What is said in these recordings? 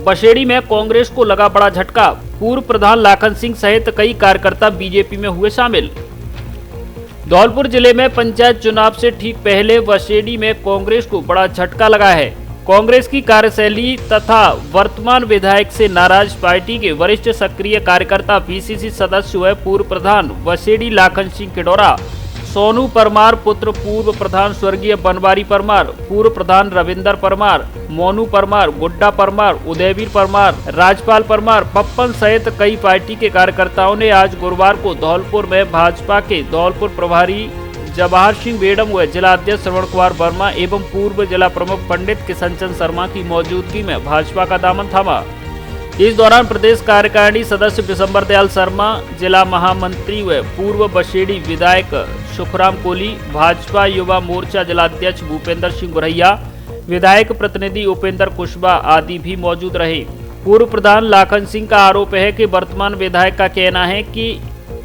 बसेड़ी में कांग्रेस को लगा बड़ा झटका। पूर्व प्रधान लाखन सिंह सहित कई कार्यकर्ता बीजेपी में हुए शामिल। धौलपुर जिले में पंचायत चुनाव से ठीक पहले बसेड़ी में कांग्रेस को बड़ा झटका लगा है। कांग्रेस की कार्यशैली तथा वर्तमान विधायक से नाराज पार्टी के वरिष्ठ सक्रिय कार्यकर्ता पीसीसी सदस्य व पूर्व प्रधान बसेड़ी लाखन सिंह किडोरा, सोनू परमार पुत्र पूर्व प्रधान स्वर्गीय बनवारी परमार, पूर्व प्रधान रविंदर परमार, मोनू परमार, गुड्डा परमार, उदयवीर परमार, राजपाल परमार, पप्पन सहित कई पार्टी के कार्यकर्ताओं ने आज गुरुवार को धौलपुर में भाजपा के धौलपुर प्रभारी जवाहर सिंह बेडम व जिला अध्यक्ष श्रवण कुमार वर्मा एवं पूर्व जिला प्रमुख पंडित किशनचंद शर्मा की मौजूदगी में भाजपा का दामन थामा। इस दौरान प्रदेश कार्यकारिणी सदस्य बिशंबर दयाल शर्मा, जिला महामंत्री व पूर्व बसेड़ी विधायक सुखराम कोली, भाजपा युवा मोर्चा जिलाध्यक्ष भूपेंद्र सिंह गुरैया, विधायक प्रतिनिधि उपेंद्र कुशवाहा आदि भी मौजूद रहे। पूर्व प्रधान लाखन सिंह का आरोप है कि वर्तमान विधायक का कहना है कि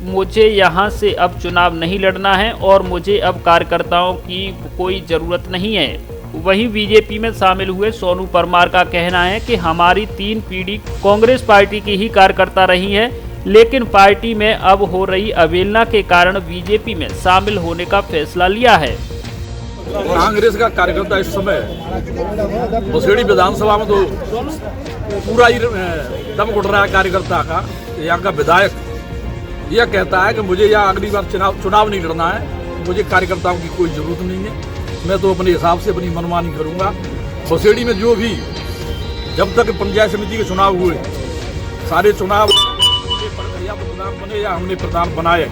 मुझे यहां से अब चुनाव नहीं लड़ना है और मुझे अब कार्यकर्ताओं की कोई जरूरत नहीं है। वहीं बीजेपी में शामिल हुए सोनू परमार का कहना है कि हमारी 3 पीढ़ी कांग्रेस पार्टी की ही कार्यकर्ता रही है, लेकिन पार्टी में अब हो रही अवहेलना के कारण बीजेपी में शामिल होने का फैसला लिया है। कांग्रेस का कार्यकर्ता इस समय बसेड़ी विधानसभा में तो पूरा ही दम घुट रहा है कार्यकर्ता का। यहाँ का विधायक यह कहता है कि मुझे यहाँ अगली बार चुनाव नहीं लड़ना है, मुझे कार्यकर्ताओं की कोई जरूरत नहीं है, मैं तो अपने हिसाब से अपनी मनमानी करूंगा। बसेड़ी में जो भी जब तक पंचायत समिति के चुनाव हुए, सारे चुनाव या तो प्रधान बने या हमने प्रधान बनाए।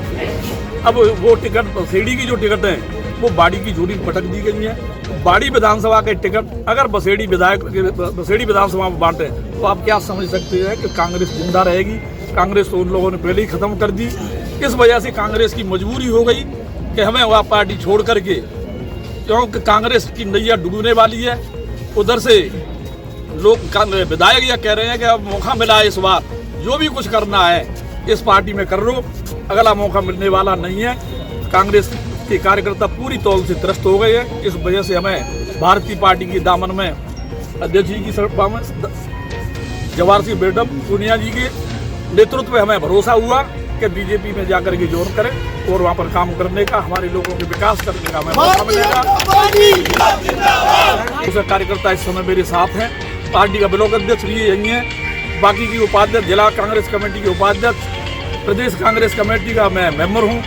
अब वो टिकट बसेड़ी की जो टिकट है वो बाड़ी की झोली पटक दी गई है। बाड़ी विधानसभा के टिकट अगर बसेड़ी विधानसभा में बांटे तो आप क्या समझ सकते हैं कि कांग्रेस जिंदा रहेगी। कांग्रेस तो उन लोगों ने पहले ही खत्म कर दी। इस वजह से कांग्रेस की मजबूरी हो गई कि हमें वह पार्टी छोड़ करके, क्योंकि कांग्रेस की नैया डूबने वाली है। उधर से लोग विधायक यह कह रहे हैं कि अब मौका मिला है, इस बार जो भी कुछ करना है इस पार्टी में कर लो, अगला मौका मिलने वाला नहीं है। कांग्रेस के कार्यकर्ता पूरी तौर से त्रस्त हो गए हैं। इस वजह से हमें भारतीय पार्टी की दामन में अध्यक्ष जी की जवाहर सिंह बेडम सोनिया जी के नेतृत्व में हमें भरोसा हुआ कि बीजेपी में जाकर के ज्वाइन करें और वहाँ पर काम करने का, हमारे लोगों के विकास करने का हमें मौका मिलेगा। दूसरे कार्यकर्ता इस समय मेरे साथ हैं। पार्टी का ब्लॉक अध्यक्ष भी यही है, बाकी की उपाध्यक्ष, जिला कांग्रेस कमेटी के उपाध्यक्ष, प्रदेश कांग्रेस कमेटी का मैं मेंबर हूँ,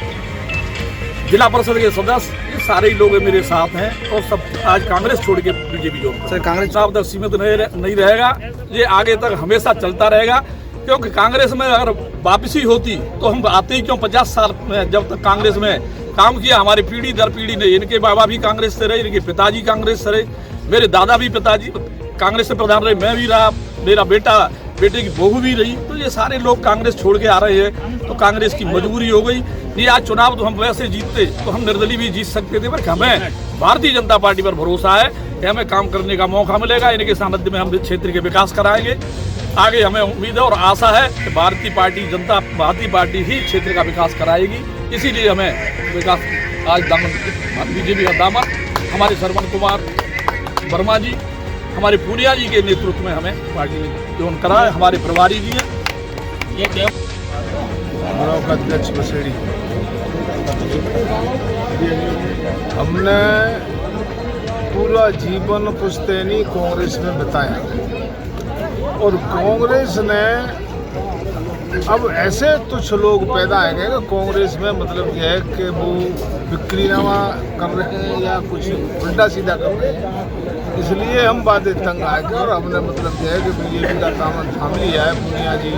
जिला परिषद के सदस्य, ये सारे ही लोग मेरे साथ हैं और सब आज कांग्रेस छोड़ के बीजेपी ज्वाइन करें। कांग्रेस साहब तक सीमित नहीं रहेगा, ये आगे तक हमेशा चलता रहेगा। क्योंकि कांग्रेस में अगर वापसी होती तो हम आते ही क्यों। 50 साल में जब तक कांग्रेस में काम किया, हमारी पीढ़ी दर पीढ़ी ने, इनके बाबा भी कांग्रेस से रहे, इनके पिताजी कांग्रेस से रहे, मेरे दादा भी पिताजी कांग्रेस से प्रधान रहे, मैं भी रहा, मेरा बेटे की बहू भी रही। तो ये सारे लोग कांग्रेस छोड़ के आ रहे हैं, तो कांग्रेस की मजबूरी हो गई। ये आज चुनाव तो हम वैसे जीतते तो हम निर्दलीय भी जीत सकते थे, पर हमें भारतीय जनता पार्टी पर भरोसा है कि हमें काम करने का मौका मिलेगा। इनके सानिध्य में हम क्षेत्र के विकास कराएंगे। आगे हमें उम्मीद है और आशा है कि भारतीय पार्टी ही क्षेत्र का विकास कराएगी। इसीलिए हमें विकास आज दामन बीजेपी का दामन हमारे श्रवण कुमार वर्मा जी, हमारे पूनिया जी के नेतृत्व में हमें पार्टी ने ज्वाइन करा है। हमारे प्रभारी जी हैं। ये क्या ब्लॉक अध्यक्ष बसेड़ी, हमने पूरा जीवन पुश्तैनी कांग्रेस में बिताया और कांग्रेस ने अब ऐसे कुछ लोग पैदा है कि कांग्रेस में मतलब यह है कि वो बिक्रीनामा कर रहे हैं या कुछ उल्टा सीधा कर रहे हैं। इसलिए हम बातें तंग आ गए और हमने मतलब यह है कि बीजेपी का दामन थाम लिया है। पूनिया जी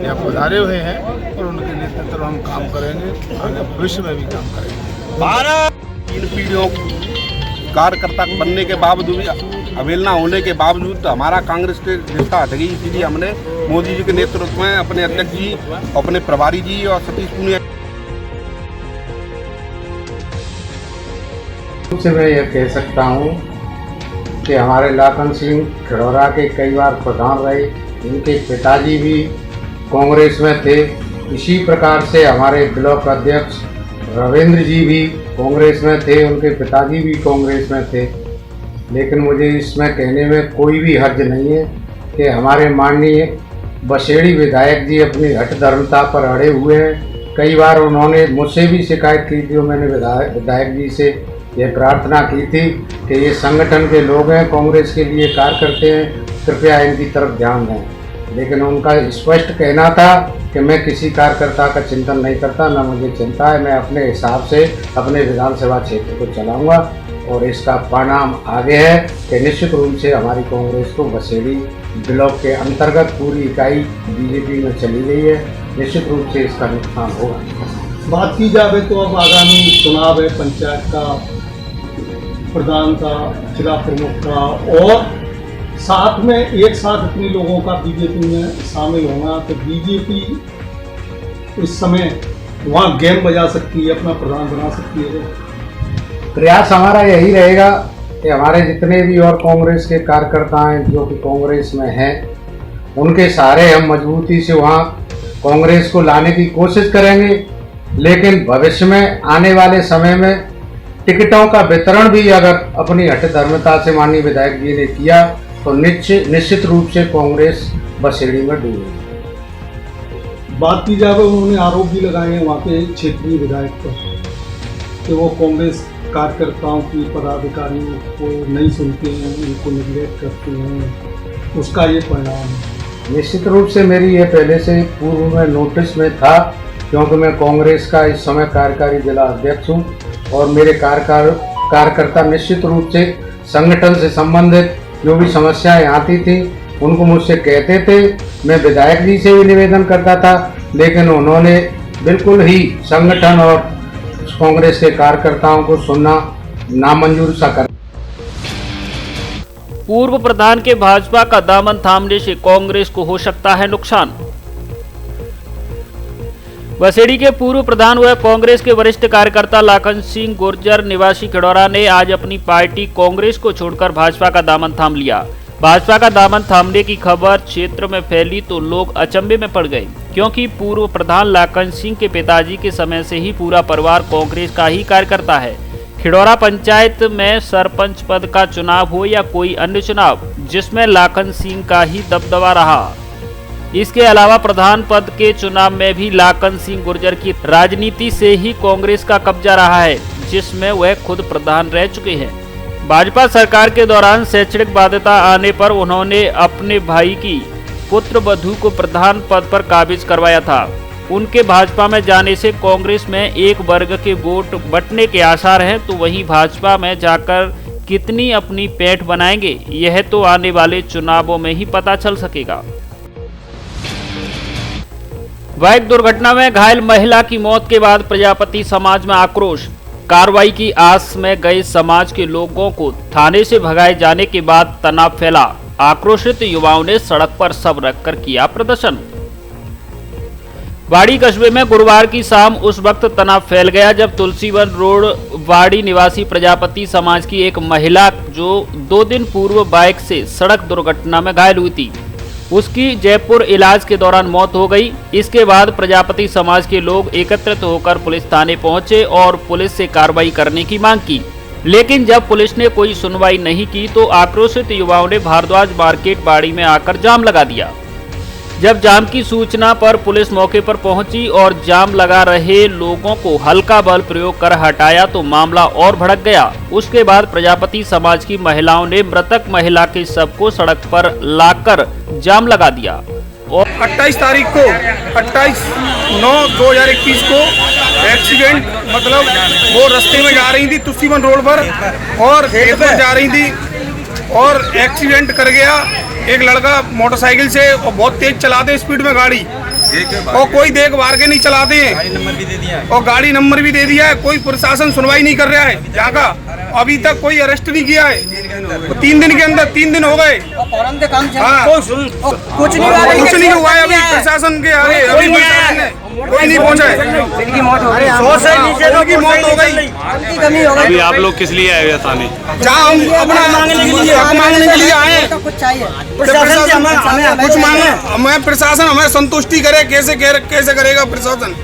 यहाँ पधारे हुए हैं और उनके नेतृत्व में हम काम करेंगे, आगे भविष्य में भी काम करेंगे। 3 पीढ़ियों कार्यकर्ता बनने के बावजूद, अवहेलना होने के बावजूद हमारा कांग्रेस से रिश्ता हट गई। इसीलिए हमने मोदी जी के नेतृत्व में अपने अध्यक्ष जी, अपने प्रभारी जी और सतीश पूनिया से मैं यह कह सकता हूँ कि हमारे लाखन सिंह किडोरा के कई बार प्रधान रहे, इनके पिताजी भी कांग्रेस में थे। इसी प्रकार से हमारे ब्लॉक अध्यक्ष रविंद्र जी भी कांग्रेस में थे, उनके पिताजी भी कांग्रेस में थे। लेकिन मुझे इसमें कहने में कोई भी हर्ज नहीं है कि हमारे माननीय बसेड़ी विधायक जी अपनी हठधर्मता पर अड़े हुए हैं। कई बार उन्होंने मुझसे भी शिकायत की थी और मैंने विधायक जी से ये प्रार्थना की थी कि ये संगठन के लोग हैं, कांग्रेस के लिए कार्य करते हैं, कृपया इनकी तरफ ध्यान दें। लेकिन उनका स्पष्ट कहना था कि मैं किसी कार्यकर्ता का चिंतन नहीं करता, न मुझे चिंता है, मैं अपने हिसाब से अपने विधानसभा क्षेत्र को चलाऊंगा। और इसका परिणाम आगे है कि निश्चित रूप से हमारी कांग्रेस को बसेड़ी ब्लॉक के अंतर्गत पूरी इकाई बीजेपी में चली गई है। निश्चित रूप से इसका नुकसान होगा। बात की जाए तो अब आगामी चुनाव है, पंचायत का, प्रधान का, जिला प्रमुख का, और साथ में एक साथ इतने लोगों का बीजेपी में शामिल होना, तो बीजेपी इस समय वहाँ गेम बजा सकती है, अपना प्रधान बना सकती है। प्रयास हमारा यही रहेगा कि हमारे जितने भी और कांग्रेस के कार्यकर्ता हैं जो कि कांग्रेस में हैं, उनके सहारे हम मजबूती से वहाँ कांग्रेस को लाने की कोशिश करेंगे। लेकिन भविष्य में आने वाले समय में टिकटों का वितरण भी अगर अपनी हठधर्मता से माननीय विधायक जी ने किया तो निश्चित रूप से कांग्रेस बसेड़ी में डूबेगी। बात की जाए, उन्होंने आरोप भी लगाए हैं वहाँ के क्षेत्रीय विधायक पर कि वो कांग्रेस कार्यकर्ताओं की, पदाधिकारियों को नहीं सुनते हैं, उनको निगलेक्ट करते हैं, उसका ये परिणाम है। निश्चित रूप से मेरी ये पहले से पूर्व में नोटिस में था, क्योंकि मैं कांग्रेस का इस समय कार्यकारी जिला अध्यक्ष हूँ और मेरे कार्यकर्ता निश्चित रूप से संगठन से संबंधित जो भी समस्याएं आती थी उनको मुझसे कहते थे। मैं विधायक जी से भी निवेदन करता था, लेकिन उन्होंने बिल्कुल ही संगठन और कांग्रेस के कार्यकर्ताओं को सुनना नामंजूर सा कर। पूर्व प्रधान के भाजपा का दामन थामने से कांग्रेस को हो सकता है नुकसान। बसेड़ी के पूर्व प्रधान व कांग्रेस के वरिष्ठ कार्यकर्ता लाखन सिंह गुर्जर निवासी खिड़ौरा ने आज अपनी पार्टी कांग्रेस को छोड़कर भाजपा का दामन थाम लिया। भाजपा का दामन थामने की खबर क्षेत्र में फैली तो लोग अचंभे में पड़ गए, क्योंकि पूर्व प्रधान लाखन सिंह के पिताजी के समय से ही पूरा परिवार कांग्रेस का ही कार्यकर्ता है। खिड़ौरा पंचायत में सरपंच पद का चुनाव हो या कोई अन्य चुनाव, जिसमें लाखन सिंह का ही दबदबा रहा। इसके अलावा प्रधान पद के चुनाव में भी लाखन सिंह गुर्जर की राजनीति से ही कांग्रेस का कब्जा रहा है, जिसमें वह खुद प्रधान रह चुके हैं। भाजपा सरकार के दौरान शैक्षणिक बाध्यता आने पर उन्होंने अपने भाई की पुत्र वधू को प्रधान पद पर काबिज करवाया था। उनके भाजपा में जाने से कांग्रेस में एक वर्ग के वोट बंटने के आसार हैं, तो वहीं भाजपा में जाकर कितनी अपनी पैठ बनाएंगे, यह तो आने वाले चुनावों में ही पता चल सकेगा। बाइक दुर्घटना में घायल महिला की मौत के बाद प्रजापति समाज में आक्रोश। कार्रवाई की आस में गए समाज के लोगों को थाने से भगाए जाने के बाद तनाव फैला। आक्रोशित युवाओं ने सड़क पर शव रखकर किया प्रदर्शन। वाड़ी कस्बे में गुरुवार की शाम उस वक्त तनाव फैल गया जब तुलसीवन रोड वाड़ी निवासी प्रजापति समाज की एक महिला जो 2 दिन पूर्व बाइक से सड़क दुर्घटना में घायल हुई थी, उसकी जयपुर इलाज के दौरान मौत हो गई। इसके बाद प्रजापति समाज के लोग एकत्रित होकर पुलिस थाने पहुंचे और पुलिस से कार्रवाई करने की मांग की, लेकिन जब पुलिस ने कोई सुनवाई नहीं की तो आक्रोशित युवाओं ने भारद्वाज मार्केट बाड़ी में आकर जाम लगा दिया। जब जाम की सूचना पर पुलिस मौके पर पहुंची और जाम लगा रहे लोगों को हल्का बल प्रयोग कर हटाया तो मामला और भड़क गया। उसके बाद प्रजापति समाज की महिलाओं ने मृतक महिला के शव को सड़क पर लाकर जाम लगा दिया। और 28 तारीख को 28/9/2021 को एक्सीडेंट, मतलब वो रास्ते में जा रही थी तुलसीवन रोड पर और खेत पर जा रही थी और एक्सीडेंट कर गया एक लड़का मोटरसाइकिल से, और बहुत तेज चलाते स्पीड में गाड़ी, और कोई देख भार के नहीं चलाते हैं, और गाड़ी नंबर भी दे दिया है। कोई प्रशासन सुनवाई नहीं कर रहा है यहाँ का, अभी तक कोई अरेस्ट नहीं किया है। 3 दिन के अंदर 3 दिन हो गए, कुछ नहीं हुआ है अभी प्रशासन के आगे, अभी प्रशासन ने कोई नहीं पहुँचा है। की मौत हो गई। अभी आप लोग किस लिए आए हुए थाने? जहाँ हम अपना हक मांगने के लिए आए, कुछ मांगे, हमें प्रशासन हमें संतुष्टि करे। कैसे करेगा प्रशासन?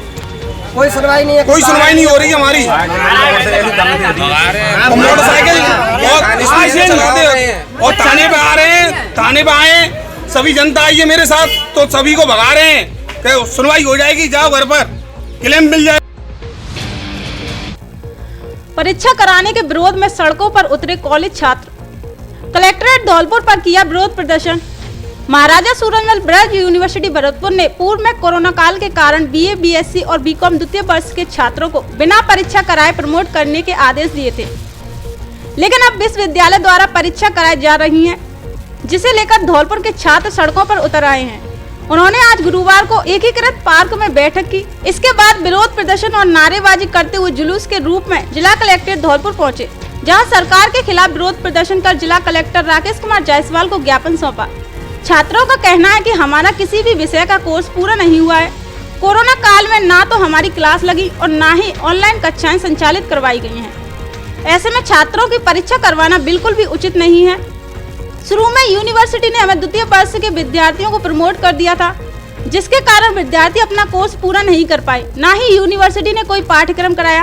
कोई सुनवाई नहीं है, कोई सुनवाई नहीं हो रही हमारी। मोटरसाइकिल और चलाते और थाने पे आ रहे हैं, थाने पे आए, सभी जनता आई है मेरे साथ, तो सभी को भगा रहे हैं कि सुनवाई हो जाएगी, जाओ घर पर, क्लेम मिल जाए। परीक्षा कराने के विरोध में सड़कों पर उतरे कॉलेज छात्र। कलेक्ट्रेट धौलपुर पर किया विरोध प्रदर्शन। महाराजा सूरजमल ब्रज यूनिवर्सिटी भरतपुर ने पूर्व में कोरोना काल के कारण बीए, बीएससी और बीकॉम द्वितीय वर्ष के छात्रों को बिना परीक्षा कराए प्रमोट करने के आदेश दिए थे, लेकिन अब विश्वविद्यालय द्वारा परीक्षा कराई जा रही है, जिसे लेकर धौलपुर के छात्र सड़कों पर उतर आए हैं। उन्होंने आज गुरुवार को एकीकृत पार्क में बैठक की। इसके बाद विरोध प्रदर्शन और नारेबाजी करते हुए जुलूस के रूप में जिला कलेक्ट्रेट धौलपुर पहुंचे, जहां सरकार के खिलाफ विरोध प्रदर्शन कर जिला कलेक्टर राकेश कुमार जायसवाल को ज्ञापन सौंपा। छात्रों का कहना है कि हमारा किसी भी विषय का कोर्स पूरा नहीं हुआ है। कोरोना काल में ना तो हमारी क्लास लगी और ना ही ऑनलाइन कक्षाएं संचालित करवाई गई हैं। ऐसे में छात्रों की परीक्षा करवाना बिल्कुल भी उचित नहीं है। शुरू में यूनिवर्सिटी ने हमें द्वितीय वर्ष के विद्यार्थियों को प्रमोट कर दिया था, जिसके कारण विद्यार्थी अपना कोर्स पूरा नहीं कर पाए, ना ही यूनिवर्सिटी ने कोई पाठ्यक्रम कराया।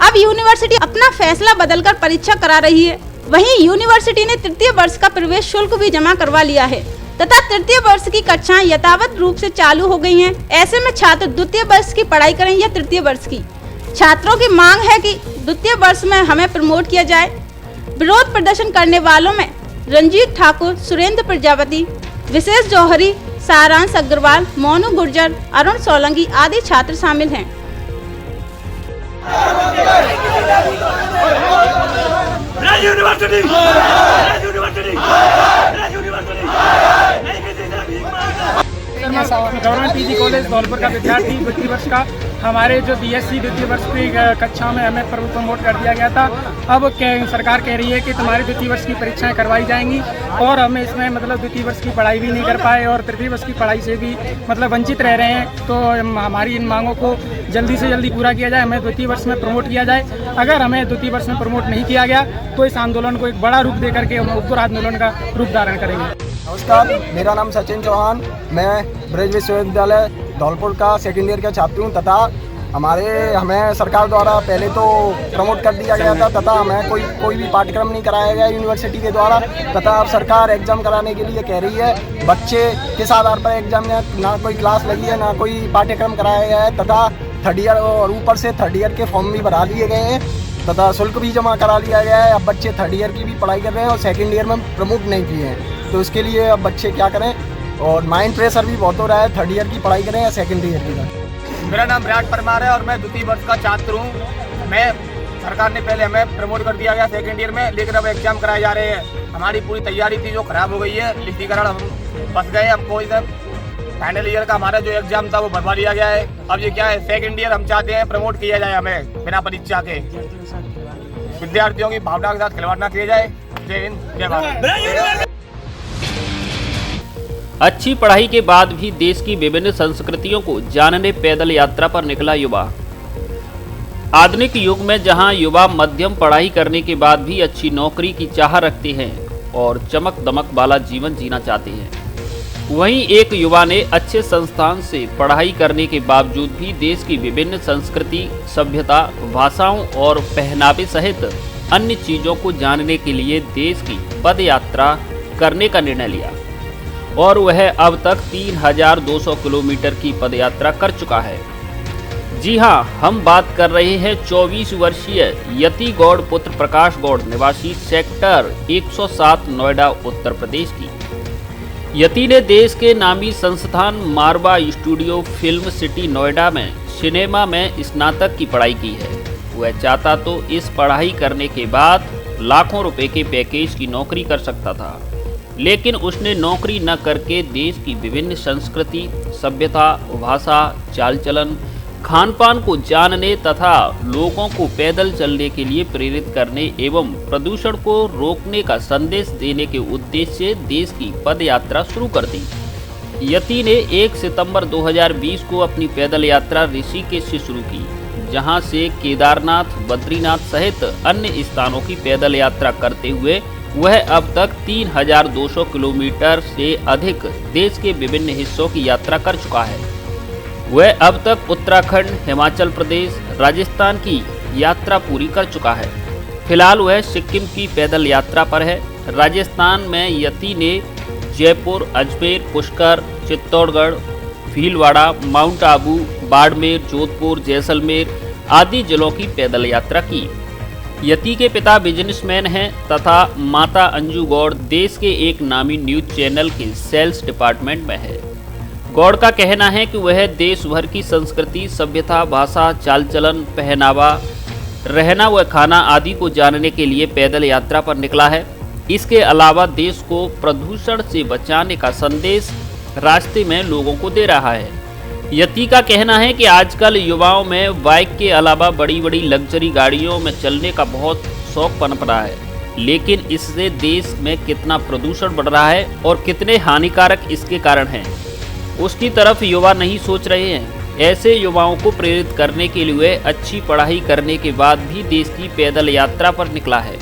अब यूनिवर्सिटी अपना फैसला बदलकर परीक्षा करा रही है। वहीं यूनिवर्सिटी ने तृतीय वर्ष का प्रवेश शुल्क भी जमा करवा लिया है तथा तृतीय वर्ष की कक्षाएं यथावत रूप से चालू हो गई हैं। ऐसे में छात्र द्वितीय वर्ष की पढ़ाई करें या तृतीय वर्ष की, छात्रों की मांग है कि द्वितीय वर्ष में हमें प्रमोट किया जाए। विरोध प्रदर्शन करने वालों में रंजीत ठाकुर, सुरेंद्र प्रजापति, विशेष जौहरी, सारांश अग्रवाल, मोनू गुर्जर, अरुण सोलंकी आदि छात्र शामिल हैं। गवर्नमेंट पीजी कॉलेज धौलपुर का विद्यार्थी द्वितीय वर्ष का, हमारे जो बीएससी द्वितीय वर्ष की कक्षा में हमें प्रमोट कर दिया गया था। अब सरकार कह रही है कि तुम्हारी द्वितीय वर्ष की परीक्षाएं करवाई जाएंगी और हम इसमें मतलब द्वितीय वर्ष की पढ़ाई भी नहीं कर पाए और तृतीय वर्ष की पढ़ाई से भी मतलब वंचित रह रहे हैं। तो हमारी इन मांगों को जल्दी से जल्दी पूरा किया जाए, हमें द्वितीय वर्ष में प्रमोट किया जाए। अगर हमें द्वितीय वर्ष में प्रमोट नहीं किया गया तो इस आंदोलन को एक बड़ा रूप दे करके हम उग्र आंदोलन का रूप धारण करेंगे। नमस्कार, मेरा नाम सचिन चौहान, मैं ब्रज विश्वविद्यालय धौलपुर का सेकेंड ईयर का छात्र हूँ तथा हमें सरकार द्वारा पहले तो प्रमोट कर दिया गया था तथा हमें कोई भी पाठ्यक्रम नहीं कराया गया यूनिवर्सिटी के द्वारा तथा अब सरकार एग्जाम कराने के लिए कह रही है। बच्चे किस आधार पर एग्जाम में ना कोई क्लास लगी है ना कोई पाठ्यक्रम कराया गया है तथा थर्ड ईयर और ऊपर से थर्ड ईयर के फॉर्म भी भरा दिए गए हैं तथा शुल्क भी जमा करा लिया गया है। अब बच्चे थर्ड ईयर की भी पढ़ाई कर रहे हैं और सेकेंड ईयर में प्रमोट नहीं किए हैं, तो इसके लिए अब बच्चे क्या करें और माइंड प्रेशर भी बहुत हो रहा है, थर्ड ईयर की पढ़ाई करें या सेकेंड ईयर की। मेरा नाम विराट परमार है और मैं द्वितीय वर्ष का छात्र हूँ। सरकार ने पहले हमें प्रमोट कर दिया गया सेकेंड ईयर में, लेकिन अब एग्जाम कराए जा रहे हैं। हमारी पूरी तैयारी थी जो खराब हो गई है, लिखितीकरण हम फंस गए। अब कोई फाइनल ईयर का हमारा जो एग्जाम था वो भरवा दिया गया है। अब ये क्या है, सेकेंड ईयर हम चाहते हैं प्रमोट किया जाए, हमें बिना परीक्षा के विद्यार्थियों की भावना के साथ खिलवाड़ न किया जाए। जय हिंद, जय भारत। अच्छी पढ़ाई के बाद भी देश की विभिन्न संस्कृतियों को जानने पैदल यात्रा पर निकला युवा। आधुनिक युग में जहां युवा मध्यम पढ़ाई करने के बाद भी अच्छी नौकरी की चाह रखते हैं और चमक दमक वाला जीवन जीना चाहते हैं, वहीं एक युवा ने अच्छे संस्थान से पढ़ाई करने के बावजूद भी देश की विभिन्न संस्कृति, सभ्यता, भाषाओं और पहनावे सहित अन्य चीजों को जानने के लिए देश की पद यात्रा करने का निर्णय लिया और वह अब तक 3200 किलोमीटर की पदयात्रा कर चुका है। जी हां, हम बात कर रहे हैं 24 वर्षीय यति गौड़ पुत्र प्रकाश गौड़ निवासी सेक्टर 107 नोएडा उत्तर प्रदेश की। यति ने देश के नामी संस्थान मारवा स्टूडियो फिल्म सिटी नोएडा में सिनेमा में स्नातक की पढ़ाई की है। वह चाहता तो इस पढ़ाई करने के बाद लाखों रुपए के पैकेज की नौकरी कर सकता था, लेकिन उसने नौकरी न करके देश की विभिन्न संस्कृति, सभ्यता, भाषा, चाल चलन, खान पान को जानने तथा लोगों को पैदल चलने के लिए प्रेरित करने एवं प्रदूषण को रोकने का संदेश देने के उद्देश्य से देश की पद यात्रा शुरू कर दी। यति ने 1 सितंबर 2020 को अपनी पैदल यात्रा ऋषिकेश से शुरू की, जहां से केदारनाथ, बद्रीनाथ सहित अन्य स्थानों की पैदल यात्रा करते हुए वह अब तक 3200 किलोमीटर से अधिक देश के विभिन्न हिस्सों की यात्रा कर चुका है। वह अब तक उत्तराखंड, हिमाचल प्रदेश, राजस्थान की यात्रा पूरी कर चुका है। फिलहाल वह सिक्किम की पैदल यात्रा पर है। राजस्थान में यति ने जयपुर, अजमेर, पुष्कर, चित्तौड़गढ़, भीलवाड़ा, माउंट आबू, बाड़मेर, जोधपुर, जैसलमेर आदि जिलों की पैदल यात्रा की। यति के पिता बिजनेसमैन हैं तथा माता अंजू गौड़ देश के एक नामी न्यूज चैनल के सेल्स डिपार्टमेंट में है। गौड़ का कहना है कि वह देश भर की संस्कृति, सभ्यता, भाषा, चाल चलन, पहनावा, रहना व खाना आदि को जानने के लिए पैदल यात्रा पर निकला है। इसके अलावा देश को प्रदूषण से बचाने का संदेश रास्ते में लोगों को दे रहा है। यति का कहना है कि आजकल युवाओं में बाइक के अलावा बड़ी बड़ी लग्जरी गाड़ियों में चलने का बहुत शौक पनप रहा है, लेकिन इससे देश में कितना प्रदूषण बढ़ रहा है और कितने हानिकारक इसके कारण हैं, उसकी तरफ युवा नहीं सोच रहे हैं। ऐसे युवाओं को प्रेरित करने के लिए अच्छी पढ़ाई करने के बाद भी देश की पैदल यात्रा पर निकला है।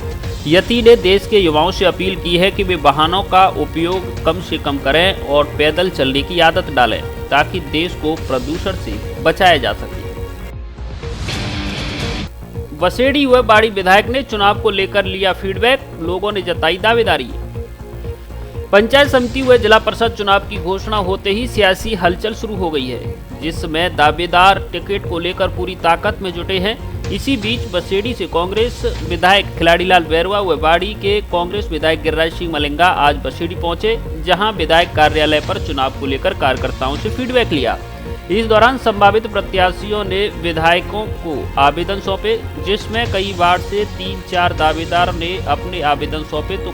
यति ने देश के युवाओं से अपील की है कि वे वाहनों का उपयोग कम से कम करें और पैदल चलने की आदत डालें ताकि देश को प्रदूषण से बचाया जा सके। वसेड़ी व बाड़ी विधायक ने चुनाव को लेकर लिया फीडबैक, लोगों ने जताई दावेदारी। पंचायत समिति व जिला परिषद चुनाव की घोषणा होते ही सियासी हलचल शुरू हो गई है, जिसमें दावेदार टिकट को लेकर पूरी ताकत में जुटे हैं। इसी बीच बसेड़ी से कांग्रेस विधायक खिलाड़ीलाल बैरवा व बाड़ी के कांग्रेस विधायक गिरिराज सिंह मलिंगा आज बसेड़ी पहुंचे, जहां विधायक कार्यालय पर चुनाव को लेकर कार्यकर्ताओं से फीडबैक लिया। इस दौरान संभावित प्रत्याशियों ने विधायकों को आवेदन सौंपे, जिसमें कई वार्ड से 3-4 दावेदार ने अपने आवेदन सौंपे तो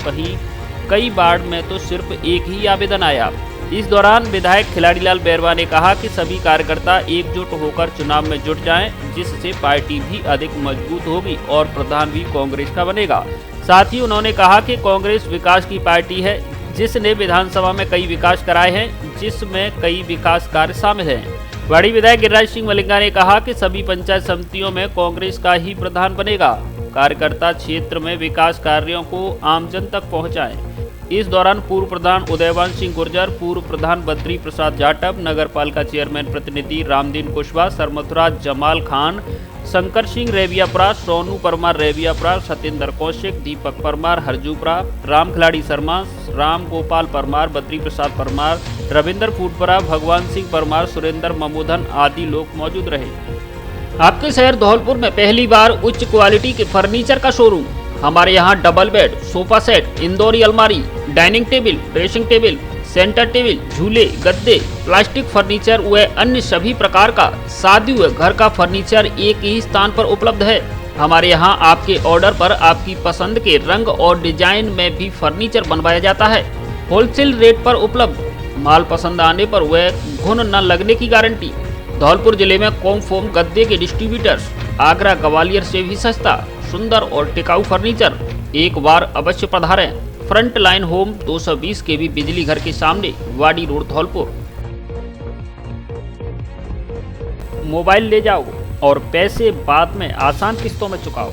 कई वार्ड में तो सिर्फ एक ही आवेदन आया। इस दौरान विधायक खिलाड़ीलाल बैरवा ने कहा कि सभी कार्यकर्ता एकजुट होकर चुनाव में जुट जाएं, जिससे पार्टी भी अधिक मजबूत होगी और प्रधान भी कांग्रेस का बनेगा। साथ ही उन्होंने कहा कि कांग्रेस विकास की पार्टी है, जिसने विधानसभा में कई विकास कराए हैं, जिसमें कई विकास कार्य शामिल हैं। बाड़ी विधायक गिरिराज सिंह मलिंगा ने कहा कि सभी पंचायत समितियों में कांग्रेस का ही प्रधान बनेगा। कार्यकर्ता क्षेत्र में विकास कार्यों को आमजन तक पहुँचाएं। इस दौरान पूर्व प्रधान उदयवान सिंह गुर्जर, पूर्व प्रधान बद्री प्रसाद जाटव, नगर पालिका चेयरमैन प्रतिनिधि रामदीन कुशवाहा, सरमथुराज जमाल खान, शंकर सिंह रेवियापुरा, सोनू परमार रेवियापुरा, सत्येंद्र कौशिक, दीपक परमार हरजूपुरा, राम खिलाड़ी शर्मा, राम गोपाल परमार, बद्री प्रसाद परमार, रविंद्र फूटपुरा, भगवान सिंह परमार, सुरेंद्र ममोधन आदि लोग मौजूद रहे। आपके शहर धौलपुर में पहली बार उच्च क्वालिटी के फर्नीचर का शोरूम। हमारे यहाँ डबल बेड, सोफा सेट, इंदौरी अलमारी, dining table, dressing table, centre table, झूले, गद्दे, प्लास्टिक फर्नीचर व अन्य सभी प्रकार का शादी व घर का फर्नीचर एक ही स्थान पर उपलब्ध है। हमारे यहाँ आपके ऑर्डर पर आपकी पसंद के रंग और डिजाइन में भी फर्नीचर बनवाया जाता है। होलसेल रेट पर उपलब्ध, माल पसंद आने पर वह घुन न लगने की गारंटी। धौलपुर जिले में कॉमफोम गद्दे के डिस्ट्रीब्यूटर्स, आगरा ग्वालियर से भी सस्ता, सुंदर और टिकाऊ फर्नीचर। एक बार अवश्य पधारें। फ्रंट लाइन होम 220 केवी बिजली घर के सामने, वाडी रोड, धौलपुर। मोबाइल ले जाओ और पैसे बाद में आसान किस्तों में चुकाओ।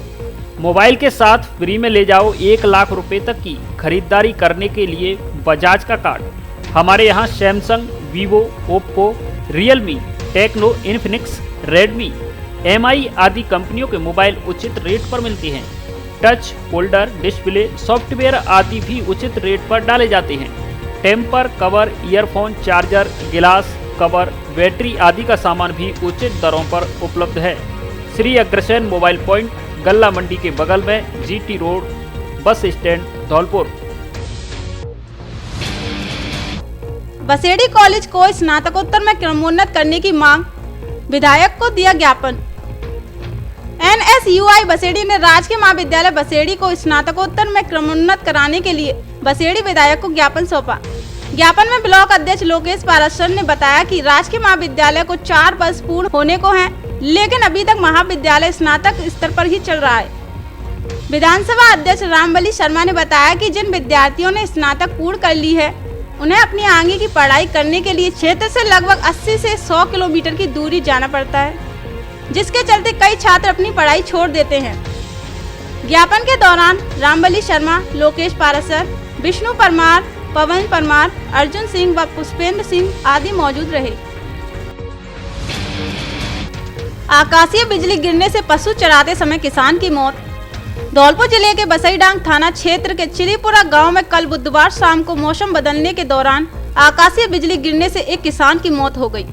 मोबाइल के साथ फ्री में ले जाओ 1 लाख रुपए तक की खरीदारी करने के लिए बजाज का कार्ड। हमारे यहाँ Samsung, Vivo, Oppo, Realme, Tecno, Infinix, Redmi, MI आदि कंपनियों के मोबाइल उचित रेट पर मिलते हैं। टच, होल्डर, डिस्प्ले, सॉफ्टवेयर आदि भी उचित रेट पर डाले जाते हैं। टेम्पर, कवर, ईयरफोन, चार्जर, गिलास, कवर, बैटरी आदि का सामान भी उचित दरों पर उपलब्ध है। श्री अग्रसेन मोबाइल पॉइंट, गल्ला मंडी के बगल में, GT road, bus stand, Dholpur. Basedi college को स्नातकोत्तर में क्रमोन्नत करने की मांग, विधायक को दिया ज्ञापन। NSUI बसेड़ी ने राजकीय महाविद्यालय बसेड़ी को स्नातकोत्तर में क्रमोन्नत कराने के लिए बसेड़ी विधायक को ज्ञापन सौंपा। ज्ञापन में ब्लॉक अध्यक्ष लोकेश पाराशर ने बताया कि राजकीय महाविद्यालय को 4 वर्ष पूर्ण होने को हैं, लेकिन अभी तक महाविद्यालय स्नातक स्तर पर ही चल रहा है। विधानसभा अध्यक्ष रामबली शर्मा ने बताया कि जिन विद्यार्थियों ने स्नातक पूर्ण कर ली है, उन्हें अपनी आगे की पढ़ाई करने के लिए क्षेत्र से लगभग 80 से 100 किलोमीटर की दूरी जाना पड़ता है, जिसके चलते कई छात्र अपनी पढ़ाई छोड़ देते हैं। ज्ञापन के दौरान रामबली शर्मा, लोकेश पाराशर, विष्णु परमार, पवन परमार, अर्जुन सिंह व पुष्पेंद्र सिंह आदि मौजूद रहे। आकाशीय बिजली गिरने से पशु चराते समय किसान की मौत। धौलपुर जिले के बसईडांग थाना क्षेत्र के चिलीपुरा गांव में कल बुधवार शाम को मौसम बदलने के दौरान आकाशीय बिजली गिरने से एक किसान की मौत हो गई।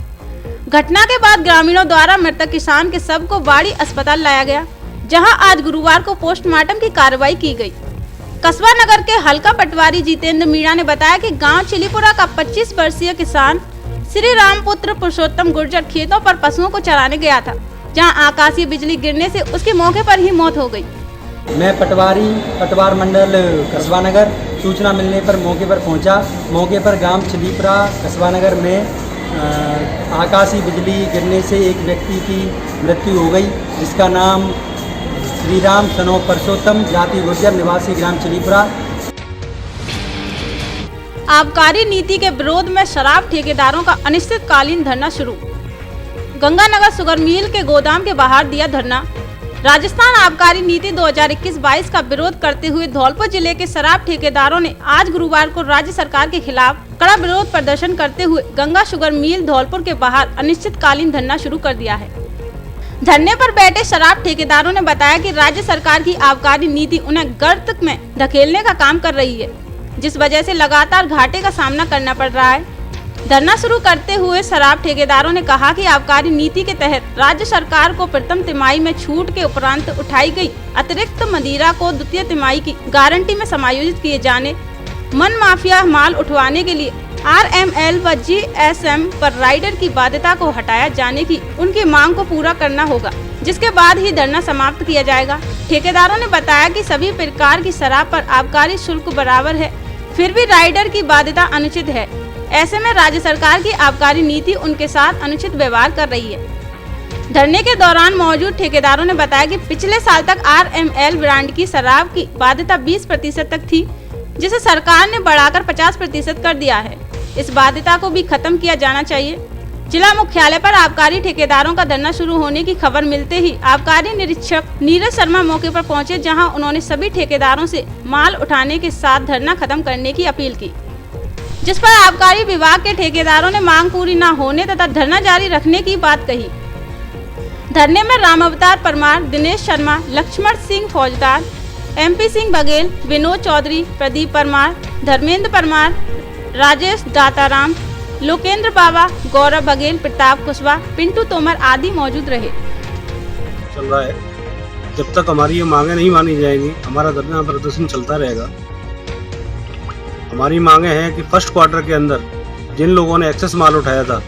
घटना के बाद ग्रामीणों द्वारा मृतक किसान के शव को बाड़ी अस्पताल लाया गया, जहां आज गुरुवार को पोस्टमार्टम की कार्रवाई की गई। कस्बा नगर के हल्का पटवारी जितेंद्र मीणा ने बताया कि गांव चिलीपुरा का 25 वर्षीय किसान श्री रामपुत्र पुरुषोत्तम गुर्जर खेतों पर पशुओं को चराने गया था, जहां आकाशीय बिजली गिरने से उसकी मौके पर ही मौत हो गई। मैं पटवार मंडल कस्बा नगर सूचना मिलने पर मौके पर पहुंचा। मौके पर गांव चिलीपुरा कस्बा नगर में आकाशीय बिजली गिरने से एक व्यक्ति की मृत्यु हो गई, जिसका नाम श्री राम सनो पुरुषोत्तम जाति गुर्जर निवासी ग्राम चिलीपुरा। आबकारी नीति के विरोध में शराब ठेकेदारों का अनिश्चितकालीन धरना शुरू। गंगानगर शुगर मिल के गोदाम के बाहर दिया धरना। राजस्थान आबकारी नीति 2021-22 का विरोध करते हुए धौलपुर जिले के शराब ठेकेदारों ने आज गुरुवार को राज्य सरकार के खिलाफ कड़ा विरोध प्रदर्शन करते हुए गंगा शुगर मिल धौलपुर के बाहर अनिश्चितकालीन धरना शुरू कर दिया है। धरने पर बैठे शराब ठेकेदारों ने बताया कि राज्य सरकार की आबकारी नीति उन्हें गर्त में धकेलने का काम कर रही है, जिस वजह से लगातार घाटे का सामना करना पड़ रहा है। धरना शुरू करते हुए शराब ठेकेदारों ने कहा कि आबकारी नीति के तहत राज्य सरकार को प्रथम तिमाही में छूट के उपरांत उठाई गई अतिरिक्त मदिरा को द्वितीय तिमाही की गारंटी में समायोजित किए जाने, मन माफिया माल उठवाने के लिए RML व GSM पर राइडर की बाध्यता को हटाया जाने की उनकी मांग को पूरा करना होगा, जिसके बाद ही धरना समाप्त किया जाएगा। ठेकेदारों ने बताया कि सभी प्रकार की शराब पर आबकारी शुल्क बराबर है, फिर भी राइडर की बाध्यता अनुचित है। ऐसे में राज्य सरकार की आबकारी नीति उनके साथ अनुचित व्यवहार कर रही है। धरने के दौरान मौजूद ठेकेदारों ने बताया कि पिछले साल तक RML ब्रांड की शराब की बाध्यता 20% तक थी, जिसे सरकार ने बढ़ाकर 50% कर दिया है। इस बाध्यता को भी खत्म किया जाना चाहिए। जिला मुख्यालय पर आबकारी ठेकेदारों का धरना शुरू होने की खबर मिलते ही आबकारी निरीक्षक नीरज शर्मा मौके पर पहुंचे, जहां उन्होंने सभी ठेकेदारों से माल उठाने के साथ धरना खत्म करने की अपील की, जिस पर आबकारी विभाग के ठेकेदारों ने मांग पूरी न होने तथा धरना जारी रखने की बात कही। धरने में राम अवतार परमार, दिनेश शर्मा, लक्ष्मण सिंह फौजदार, MP सिंह बघेल, विनोद चौधरी, प्रदीप परमार, धर्मेंद्र परमार, राजेश दाताराम, लोकेंद्र बाबा, गौरव बघेल, प्रताप कुशवाहा, पिंटू तोमर आदि मौजूद रहे। चल रहा है, जब तक हमारी ये मांगे नहीं मानी जाएंगी हमारा धरना प्रदर्शन चलता रहेगा। हमारी मांगे हैं कि फर्स्ट क्वार्टर के अंदर जिन लोगों ने एक्सेस माल उठाया था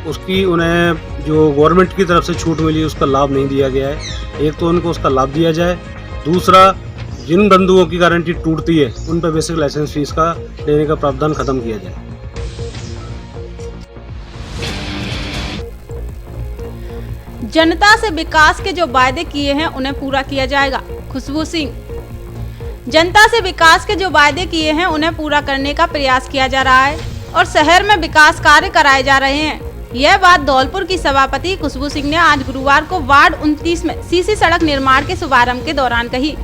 उसकी उन्हें जो गवर्नमेंट की तरफ से छूट मिली उसका लाभ नहीं दिया गया है। एक तो उनको उसका लाभ दिया जाए, दूसरा जिन बंधुओं की गारंटी टूटती है उन पर बेसिक लाइसेंस फीस का लेने का प्रावधान खत्म किया जाए। जनता से विकास के जो वायदे किए हैं उन्हें पूरा किया जाएगा। खुशबू सिंह। जनता से विकास के जो वायदे किए हैं उन्हें पूरा करने का प्रयास किया जा रहा है और शहर में विकास कार्य कराए जा रहे हैं। यह बात धौलपुर की सभापति खुशबू सिंह ने आज गुरुवार को वार्ड 29 में सीसी सड़क निर्माण के शुभारंभ के दौरान कही।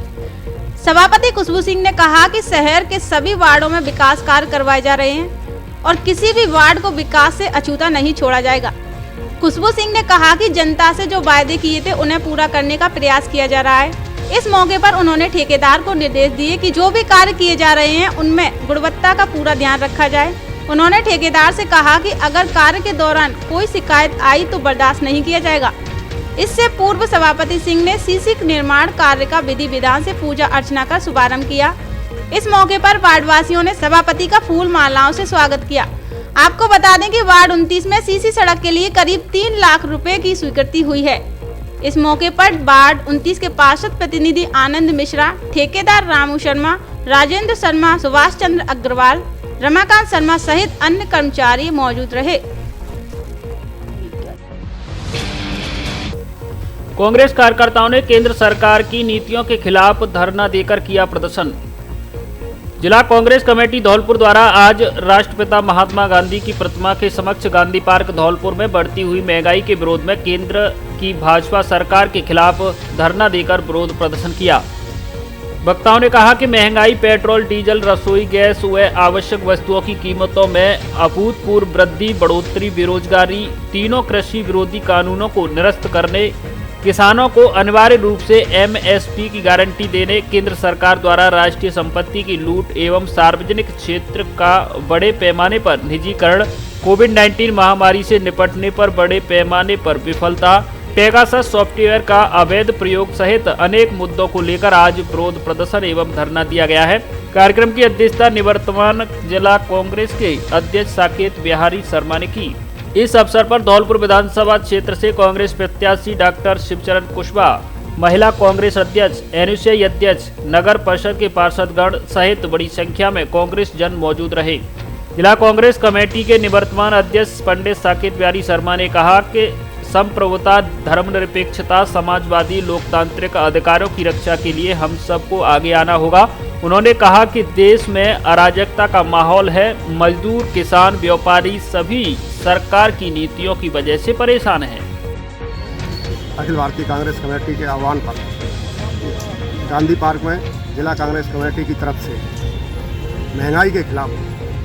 सभापति खुशबू सिंह ने कहा कि शहर के सभी वार्डों में विकास कार्य करवाए जा रहे हैं और किसी भी वार्ड को विकास से अछूता नहीं छोड़ा जाएगा। खुशबू सिंह ने कहा कि जनता से जो वायदे किए थे उन्हें पूरा करने का प्रयास किया जा रहा है। इस मौके पर उन्होंने ठेकेदार को निर्देश दिए कि जो भी कार्य किए जा रहे हैं उनमें गुणवत्ता का पूरा ध्यान रखा जाए। उन्होंने ठेकेदार से कहा कि अगर कार्य के दौरान कोई शिकायत आई तो बर्दाश्त नहीं किया जाएगा। इससे पूर्व सभापति सिंह ने सीसी निर्माण कार्य का विधि विधान से पूजा अर्चना का शुभारंभ किया। इस मौके पर वार्डवासियों ने सभापति का फूल मालाओं से स्वागत किया। आपको बता दें कि वार्ड 29 में सीसी सड़क के लिए करीब 3 लाख रुपए की स्वीकृति हुई है। इस मौके पर वार्ड 29 के पार्षद प्रतिनिधि आनंद मिश्रा, ठेकेदार रामू शर्मा, राजेंद्र शर्मा, सुभाष चंद्र अग्रवाल, रमाकांत शर्मा सहित अन्य कर्मचारी मौजूद रहे। कांग्रेस कार्यकर्ताओं ने केंद्र सरकार की नीतियों के खिलाफ धरना देकर किया प्रदर्शन। जिला कांग्रेस कमेटी धौलपुर द्वारा आज राष्ट्रपिता महात्मा गांधी की प्रतिमा के समक्ष गांधी पार्क धौलपुर में बढ़ती हुई महंगाई के विरोध में केंद्र की भाजपा सरकार के खिलाफ धरना देकर विरोध प्रदर्शन किया। वक्ताओं ने कहा कि महंगाई, पेट्रोल, डीजल, रसोई गैस व आवश्यक वस्तुओं की कीमतों में अभूतपूर्व वृद्धि, बढ़ोतरी, बेरोजगारी, तीनों कृषि विरोधी कानूनों को निरस्त करने किसानों को अनिवार्य रूप से MSP की गारंटी देने, केंद्र सरकार द्वारा राष्ट्रीय संपत्ति की लूट एवं सार्वजनिक क्षेत्र का बड़े पैमाने पर निजीकरण, कोविड-19 महामारी से निपटने पर बड़े पैमाने पर विफलता, पेगासस सॉफ्टवेयर का अवैध प्रयोग सहित अनेक मुद्दों को लेकर आज विरोध प्रदर्शन एवं धरना दिया गया है। कार्यक्रम की अध्यक्षता निवर्तमान जिला कांग्रेस के अध्यक्ष साकेत बिहारी शर्मा ने की। इस अवसर पर धौलपुर विधानसभा क्षेत्र से कांग्रेस प्रत्याशी डॉक्टर शिवचरण कुशवाहा, महिला कांग्रेस अध्यक्ष, NUCI अध्यक्ष, नगर परिषद के पार्षदगण सहित बड़ी संख्या में कांग्रेस जन मौजूद रहे। जिला कांग्रेस कमेटी के निवर्तमान अध्यक्ष पंडित साकेत बिहारी शर्मा ने कहा कि संप्रभुता, धर्मनिरपेक्षता, समाजवादी लोकतांत्रिक अधिकारों की रक्षा के लिए हम सबको आगे आना होगा। उन्होंने कहा कि देश में अराजकता का माहौल है, मजदूर, किसान, व्यापारी सभी सरकार की नीतियों की वजह से परेशान हैं। अखिल भारतीय कांग्रेस कमेटी के आह्वान पर गांधी पार्क में जिला कांग्रेस कमेटी की तरफ से महंगाई के खिलाफ,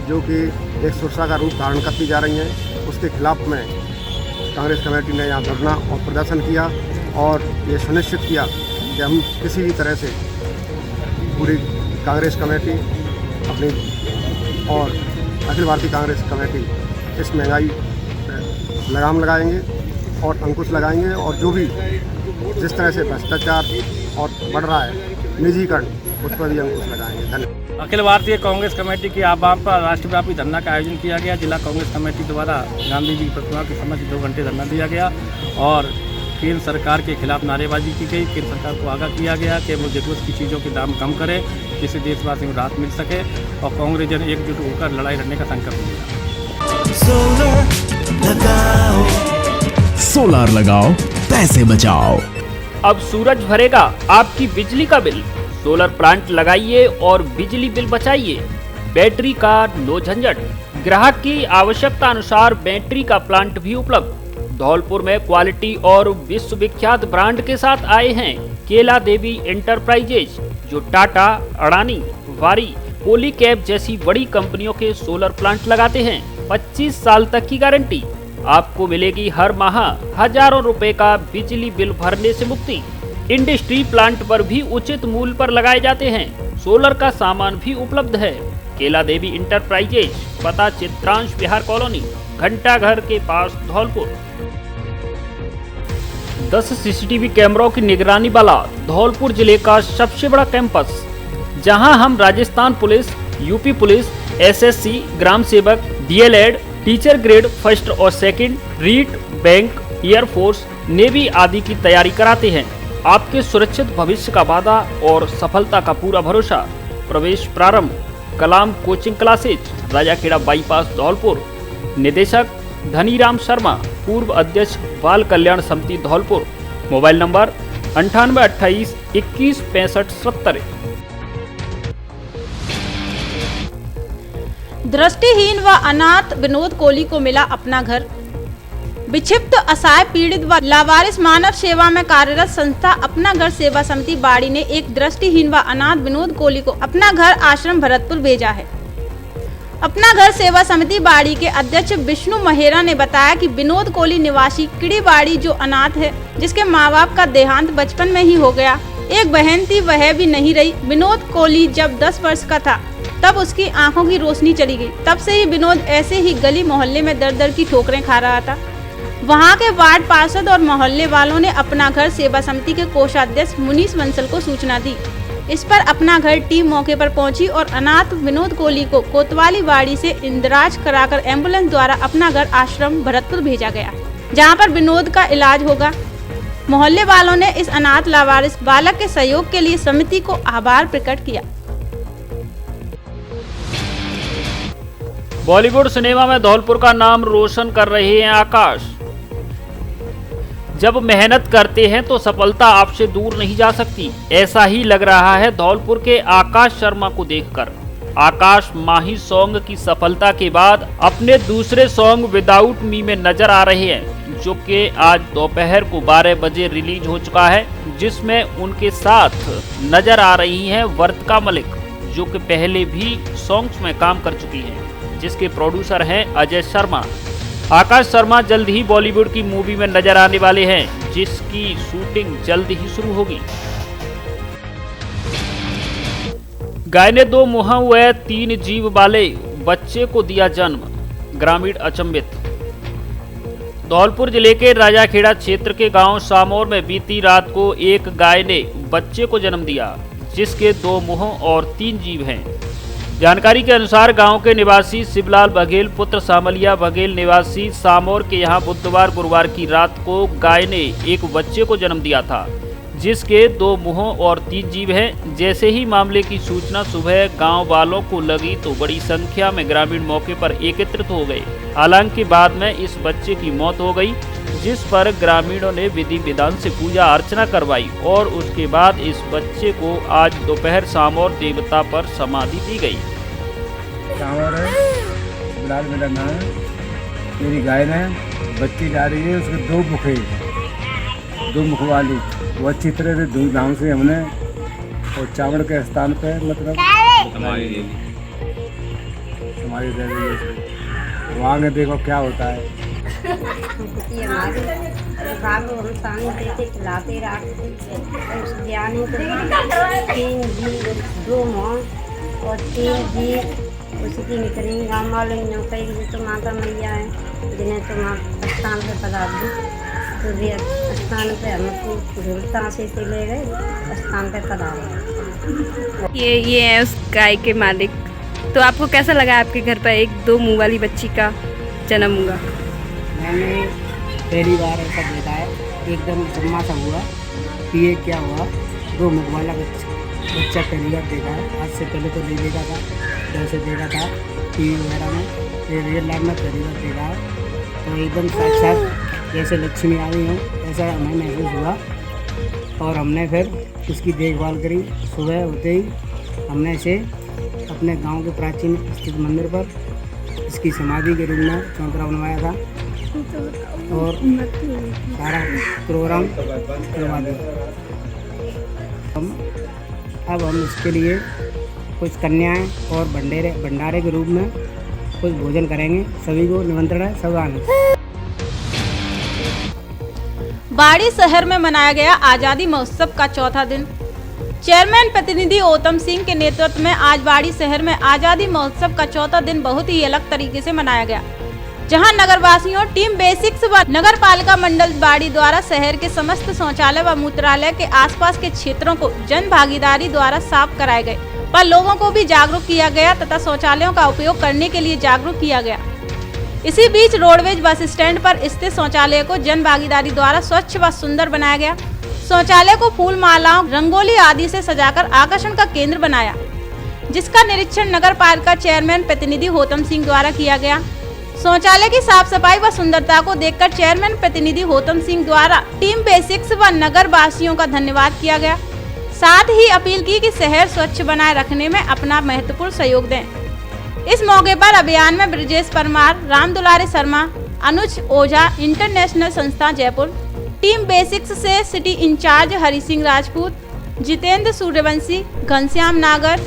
जो कि एक सुरक्षा का रूप धारण करती जा रही है, उसके खिलाफ में कांग्रेस कमेटी ने यहाँ धरना और प्रदर्शन किया और ये सुनिश्चित किया कि हम किसी भी तरह से पूरी कांग्रेस कमेटी अपनी और अखिल भारतीय कांग्रेस कमेटी इस महंगाई पर लगाम लगाएंगे और अंकुश लगाएंगे और जो भी जिस तरह से भ्रष्टाचार और बढ़ रहा है निजीकरण, उस पर भी अंकुश लगाएंगे। धन्यवाद। अखिल भारतीय कांग्रेस कमेटी के आह्वान पर राष्ट्रव्यापी धरना का आयोजन किया गया। जिला कांग्रेस कमेटी द्वारा गांधी जी की प्रतिमा के समक्ष 2 घंटे धरना दिया गया और केंद्र सरकार के खिलाफ नारेबाजी की गई। केंद्र सरकार को आगाह किया गया कि वो जरूरत की चीज़ों के दाम कम करे, जिससे देशवासियों को राहत मिल सके और कांग्रेस जन एकजुट होकर लड़ाई लड़ने का संकल्प लिया। सोलर लगाओ, पैसे बचाओ। अब सूरज भरेगा आपकी बिजली का बिल। सोलर प्लांट लगाइए और बिजली बिल बचाइए। बैटरी का नो झंझट। ग्राहक की आवश्यकता अनुसार बैटरी का प्लांट भी उपलब्ध। धौलपुर में क्वालिटी और विश्वविख्यात ब्रांड के साथ आए हैं केला देवी एंटरप्राइजेज, जो टाटा, अडानी, वारी, पॉलीकैब जैसी बड़ी कंपनियों के सोलर प्लांट लगाते हैं। 25 साल तक की गारंटी। आपको मिलेगी हर माह हजारों रुपए का बिजली बिल भरने से मुक्ति। इंडस्ट्री प्लांट पर भी उचित मूल्य पर लगाए जाते हैं। सोलर का सामान भी उपलब्ध है। केला देवी इंटरप्राइजेज, पता चित्रांश विहार कॉलोनी, घंटा घर के पास, धौलपुर। 10 CCTV कैमरों की निगरानी वाला धौलपुर जिले का सबसे बड़ा कैंपस, जहां हम Rajasthan police, UP police, SSC, ग्राम सेवक, DLED, टीचर ग्रेड 1st और 2nd, REET, bank, air force, navy आदि की तैयारी कराते हैं। आपके सुरक्षित भविष्य का वादा और सफलता का पूरा भरोसा। प्रवेश प्रारंभ। Kalam coaching classes, Rajakhera bypass, Dholpur. निदेशक धनीराम शर्मा, पूर्व अध्यक्ष बाल कल्याण समिति, धौलपुर। Mobile number 9828 21 65 70। दृष्टिहीन व अनाथ विनोद कोहली को मिला अपना घर। विक्षिप्त, असहाय, पीड़ित व लावारिस मानव सेवा में कार्यरत संस्था अपना घर सेवा समिति बाड़ी ने एक दृष्टिहीन व अनाथ विनोद कोहली को अपना घर आश्रम भरतपुर भेजा है। अपना घर सेवा समिति बाड़ी के अध्यक्ष विष्णु महेरा ने बताया कि विनोद कोहली निवासी किड़ी बाड़ी जो अनाथ है, जिसके माँ बाप का देहांत बचपन में ही हो गया। एक बहन थी, वह भी नहीं रही। विनोद कोहली जब 10 वर्ष का था तब उसकी आंखों की रोशनी चली गई। तब से ही विनोद ऐसे ही गली मोहल्ले में दर दर की ठोकरें खा रहा था। वहां के वार्ड पार्षद और मोहल्ले वालों ने अपना घर सेवा समिति के कोषाध्यक्ष मुनीष बंसल को सूचना दी। इस पर अपना घर टीम मौके पर पहुंची और अनाथ विनोद कोहली को कोतवाली बाड़ी से इंदिराज कराकर एम्बुलेंस द्वारा अपना घर आश्रम भरतपुर भेजा गया, जहां पर विनोद का इलाज होगा। मोहल्ले वालों ने इस अनाथ लावारिस बालक के सहयोग के लिए समिति को आभार प्रकट किया। बॉलीवुड सिनेमा में धौलपुर का नाम रोशन कर रहे हैं आकाश। जब मेहनत करते हैं तो सफलता आपसे दूर नहीं जा सकती। ऐसा ही लग रहा है धौलपुर के आकाश शर्मा को देखकर। आकाश माही सॉन्ग की सफलता के बाद अपने दूसरे सॉन्ग विदाउट मी में नजर आ रहे हैं, जो कि आज दोपहर को 12 बजे रिलीज हो चुका है, जिसमें उनके साथ नजर आ रही हैं वर्तिका मलिक, जो कि पहले भी सॉन्ग्स में काम कर चुकी हैं, जिसके प्रोड्यूसर हैं अजय शर्मा। आकाश शर्मा जल्द ही बॉलीवुड की मूवी में नजर आने वाले हैं, जिसकी शूटिंग जल्द ही शुरू होगी। गाय ने 2 मुँह व 3 जीभ वाले बच्चे को दिया जन्म, ग्रामीण अचंभित। धौलपुर जिले के राजाखेड़ा क्षेत्र के गांव सामौर में बीती रात को एक गाय ने बच्चे को जन्म दिया, जिसके 2 मुंह और 3 जीभ हैं। जानकारी के अनुसार गांव के निवासी शिवलाल बघेल पुत्र सामलिया बघेल निवासी सामौर के यहां बुधवार गुरुवार की रात को गाय ने एक बच्चे को जन्म दिया था, जिसके 2 मुंह और 3 जीभ हैं। जैसे ही मामले की सूचना सुबह गांव वालों को लगी तो बड़ी संख्या में ग्रामीण मौके पर एकत्रित हो गए। हालांकि बाद में इस बच्चे की मौत हो गई, जिस पर ग्रामीणों ने विधि विधान से पूजा अर्चना करवाई और उसके बाद इस बच्चे को आज दोपहर सामौर देवता पर समाधि दी गई। सामौर है, लाल मेरा नाम है, मेरी गाय ने बच्ची जा रही है, उसके 2 मुख है, 2 मुख वाली, वो अच्छी तरह से धूमधाम से हमने और चावड़ के स्थान पे मतलब हमारी दे दी है। वहाँ में देखो क्या होता है। खिलाते ज्ञान 3 जीव 2 मुँह और 3 जीव उसकी निकली। गाँव वाले कई तो माता मैया है, जिन्हें तो माँ स्थान पे पधार दी, तो स्थान पे हमको झूलता से ले गए, स्थान पे पधार। ये है उस गाय के मालिक। तो आपको कैसा लगा आपके घर पर एक 2 मुँह वाली बच्ची का जन्म हुआ? मैंने पहली बार ऐसा देखा है, एकदम सम्मा सा हुआ कि ये क्या हुआ, 2 मुँह वाला बच्चा पहली बार देखा है। आज से पहले तो नहीं देखा था, जैसे देखा था टीवी वगैरह में, रियल लाइफ में पहली बार देखा है। तो एकदम साक्षात जैसे लक्ष्मी आ रही हो ऐसा हमें महसूस हुआ और हमने फिर इसकी देखभाल करी। सुबह होते ही हमने इसे अपने गांव के प्राचीन स्थित मंदिर पर इसकी समाधि के रूप में चौंतरा बनवाया था और सारा प्रोग्राम करवा दिया। अब हम इसके लिए कुछ कन्याएं और भंडारे के रूप में कुछ भोजन करेंगे। सभी को निमंत्रण है, सब आना। बाड़ी शहर में मनाया गया आजादी महोत्सव का 4था दिन। चेयरमैन प्रतिनिधि उत्तम सिंह के नेतृत्व में आज बाड़ी शहर में आजादी महोत्सव का 4था दिन बहुत ही अलग तरीके से मनाया गया, जहां नगरवासियों, टीम बेसिक्स व नगर पालिका मंडल बाड़ी द्वारा शहर के समस्त शौचालय व मूत्रालय के आसपास के क्षेत्रों को जन भागीदारी द्वारा साफ कराए गए, पर लोगों को भी जागरूक किया गया तथा शौचालयों का उपयोग करने के लिए जागरूक किया गया। इसी बीच रोडवेज बस स्टैंड पर स्थित शौचालय को जन भागीदारी द्वारा स्वच्छ व सुंदर बनाया गया। शौचालय को फूल मालाओं, रंगोली आदि से सजाकर आकर्षण का केंद्र बनाया, जिसका निरीक्षण नगर पालिका चेयरमैन प्रतिनिधि उत्तम सिंह द्वारा किया गया। शौचालय की साफ सफाई व सुंदरता को देखकर चेयरमैन प्रतिनिधि उत्तम सिंह द्वारा टीम बेसिक्स व नगर वासियों का धन्यवाद किया गया। साथ ही अपील की कि शहर स्वच्छ बनाए रखने में अपना महत्वपूर्ण सहयोग दें। इस मौके पर अभियान में ब्रजेश परमार, राम दुलारे शर्मा, अनुज ओझा, इंटरनेशनल संस्था जयपुर, टीम बेसिक्स से सिटी इंचार्ज हरि सिंह राजपूत, जितेंद्र सूर्यवंशी, घनश्याम नागर,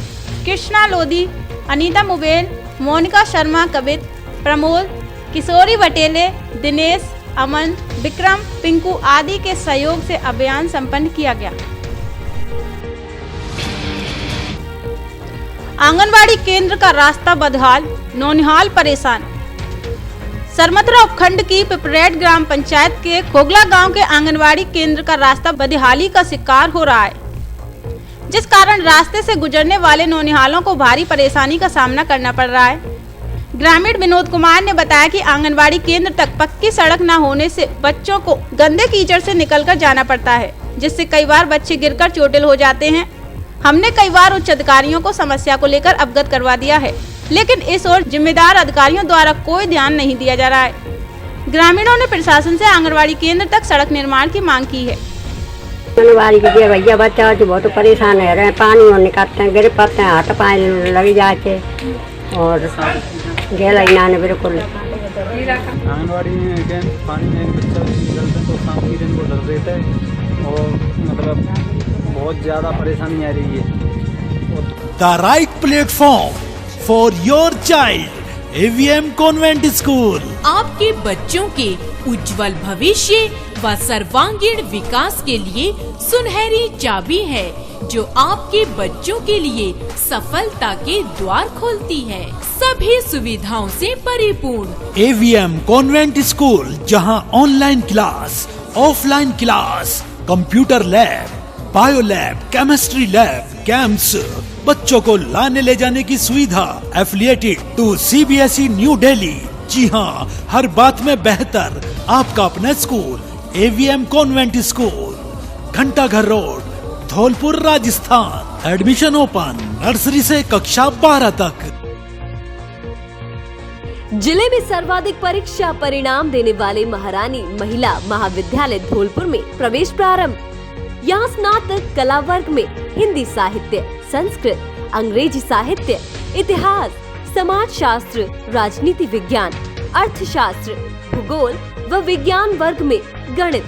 कृष्णा लोधी, अनीता मुबेल, मोनिका शर्मा कवित, प्रमोद, किशोरी बटेले, दिनेश, अमन, विक्रम, पिंकू आदि के सहयोग से अभियान संपन्न किया गया। आंगनवाड़ी केंद्र का रास्ता बदहाल, नौनिहाल परेशान। सरमथरा उपखंड की पिपरेट ग्राम पंचायत के खोगला गांव के आंगनवाड़ी केंद्र का रास्ता बदहाली का शिकार हो रहा है, जिस कारण रास्ते से गुजरने वाले नौनिहालों को भारी परेशानी का सामना करना पड़ रहा है। ग्रामीण विनोद कुमार ने बताया कि आंगनवाड़ी केंद्र तक पक्की सड़क न होने से बच्चों को गंदे कीचड़ से निकलकर जाना पड़ता है, जिससे कई बार बच्चे गिरकर चोटिल हो जाते हैं। हमने कई बार उच्च अधिकारियों को समस्या को लेकर अवगत करवा दिया है, लेकिन इस ओर जिम्मेदार अधिकारियों द्वारा कोई ध्यान नहीं दिया जा रहा है। ग्रामीणों ने प्रशासन से आंगनवाड़ी केंद्र तक सड़क निर्माण की मांग की है। आंगनवाड़ी के भैया बच्चा जो बहुत परेशान है रहे, पानी और निकालते हैं, गिर पाते हैं, हाथ पाए लग जाते और गैला इनाने बिल्कुल। आंगनवाड़ी में पानी में बच्चा निकलते हैं तो शाम के दिन को डर देता है और मतलब बहुत ज़्यादा परेशानी आ रही है। The right platform for your child AVM convent school आपके बच्चों के उज्जवल भविष्य व सर्वांगीण विकास के लिए सुनहरी चाबी है, जो आपके बच्चों के लिए सफलता के द्वार खोलती है, सभी सुविधाओं से परिपूर्ण। AVM कॉन्वेंट स्कूल, जहां online class, offline class, computer lab, bio lab, chemistry lab, campus, बच्चों को लाने ले जाने की सुविधा, affiliated to CBSE New Delhi. जी हाँ, हर बात में बेहतर आपका अपना school AVM convent school, Ghantaghar road, Dholpur, Rajasthan. Admission open, nursery से कक्षा 12 तक। जिले में सर्वाधिक परीक्षा परिणाम देने वाले महारानी महिला महाविद्यालय धौलपुर में प्रवेश प्रारंभ। यहाँ स्नातक कला वर्ग में हिंदी साहित्य, संस्कृत, अंग्रेजी साहित्य, इतिहास, समाज शास्त्र, राजनीति विज्ञान, अर्थशास्त्र, भूगोल व विज्ञान वर्ग में गणित,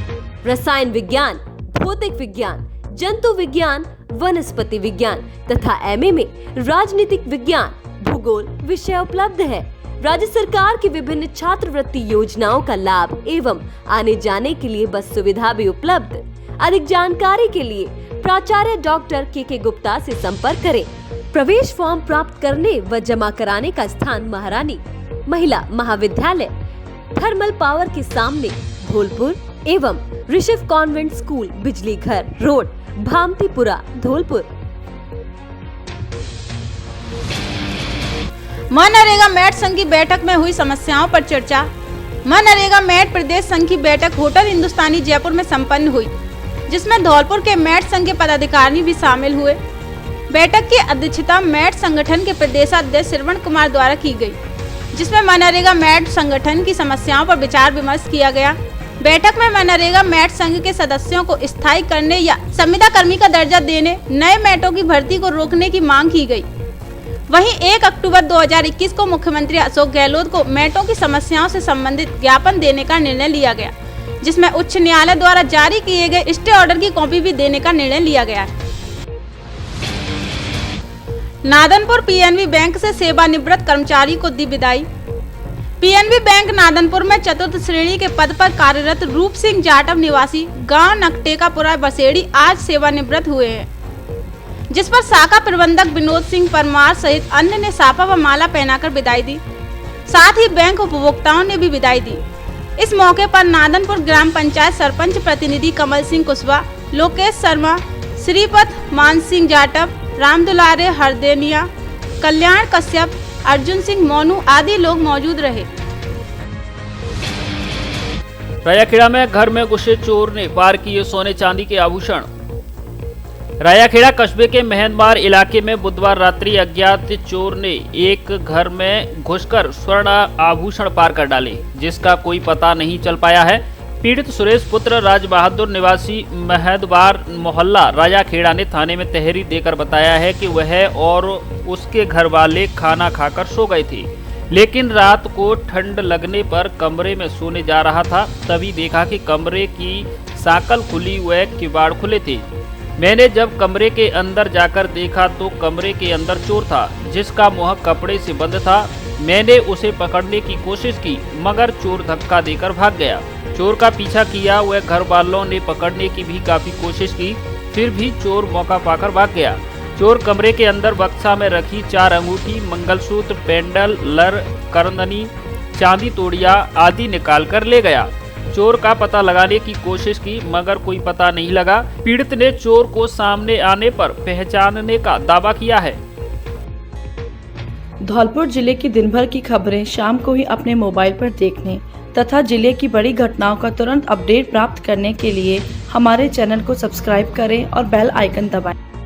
रसायन विज्ञान, भौतिक विज्ञान, जंतु विज्ञान, वनस्पति विज्ञान तथा MA में राजनीतिक विज्ञान, भूगोल विषय उपलब्ध है। राज्य सरकार की विभिन्न छात्रवृत्ति योजनाओं का लाभ एवं आने जाने के लिए बस सुविधा भी उपलब्ध। अधिक जानकारी के लिए प्राचार्य डॉक्टर KK गुप्ता से संपर्क करें। प्रवेश फॉर्म प्राप्त करने व जमा कराने का स्थान महारानी महिला महाविद्यालय, थर्मल पावर के सामने धौलपुर एवं ऋषभ कॉन्वेंट स्कूल, बिजली घर रोड, भामतीपुरा, धौलपुर। मनरेगा मैट संघ की बैठक में हुई समस्याओं पर चर्चा। मनरेगा मैट प्रदेश संघ की बैठक होटल हिंदुस्तानी जयपुर में संपन्न हुई, जिसमें धौलपुर के मैट संघ के पदाधिकारी भी शामिल हुए। बैठक की अध्यक्षता मैट संगठन के प्रदेशाध्यक्ष श्रवण कुमार द्वारा की गई, जिसमें मनरेगा मैट संगठन की समस्याओं पर विचार विमर्श किया गया। बैठक में मनरेगा मैट संघ के सदस्यों को स्थायी करने या संविदा कर्मी का दर्जा देने, नए मैटों की भर्ती को रोकने की मांग की गई। वहीं 1 अक्टूबर 2021 को मुख्यमंत्री अशोक गहलोत को मैटों की समस्याओं से संबंधित ज्ञापन देने का निर्णय लिया गया, जिसमें उच्च न्यायालय द्वारा जारी किए गए स्टे ऑर्डर की कॉपी भी देने का निर्णय लिया गया है। नादनपुर PNB बैंक से सेवानिवृत्त कर्मचारी को दी विदाई। PNB बैंक नादनपुर में चतुर्थ श्रेणी के पद पर कार्यरत रूप सिंह जाटव निवासी गांव नकटेकापुरा बसेड़ी आज सेवानिवृत्त हुए हैं, जिस पर शाखा प्रबंधक विनोद सिंह परमार सहित अन्य ने साफा व माला पहनाकर विदाई दी। साथ ही बैंक उपभोक्ताओं ने भी विदाई दी। इस मौके पर नादनपुर ग्राम पंचायत सरपंच प्रतिनिधि कमल सिंह कुशवाहा, लोकेश शर्मा, श्रीपत मान सिंह जाटव, रामदुलारे हरदेनिया, कल्याण कश्यप, अर्जुन सिंह मोनू आदि लोग मौजूद रहे। रायाखेड़ा में घर में घुसे चोर ने पार किए सोने चांदी के आभूषण। रायाखेड़ा कस्बे के मेहंदबार इलाके में बुधवार रात्रि अज्ञात चोर ने एक घर में घुसकर स्वर्ण आभूषण पार कर डाले, जिसका कोई पता नहीं चल पाया है। पीड़ित सुरेश पुत्र राज बहादुर निवासी मेहंदबार मोहल्ला रायाखेड़ा ने थाने में तहरीर देकर बताया है कि वह और उसके घर वाले खाना खाकर सो गए थे, लेकिन रात को ठंड लगने पर कमरे में सोने जा रहा था, तभी देखा कि कमरे की साकल खुली व किवाड़ खुले थे। मैंने जब कमरे के अंदर जाकर देखा तो कमरे के अंदर चोर था, जिसका मुंह कपड़े से बंद था। मैंने उसे पकड़ने की कोशिश की, मगर चोर धक्का देकर भाग गया। चोर का पीछा किया, वह घर वालों ने पकड़ने की भी काफी कोशिश की, फिर भी चोर मौका पाकर भाग गया। चोर कमरे के अंदर बक्सा में रखी 4 अंगूठी, मंगलसूत्र, पेंडल, लर, करंदनी, चांदी तोड़िया आदि निकाल कर ले गया। चोर का पता लगाने की कोशिश की, मगर कोई पता नहीं लगा। पीड़ित ने चोर को सामने आने पर पहचानने का दावा किया है। धौलपुर जिले की दिन भर की खबरें शाम को ही अपने मोबाइल पर देखने तथा जिले की बड़ी घटनाओं का तुरंत अपडेट प्राप्त करने के लिए हमारे चैनल को सब्सक्राइब करें और बेल आइकन दबाएं।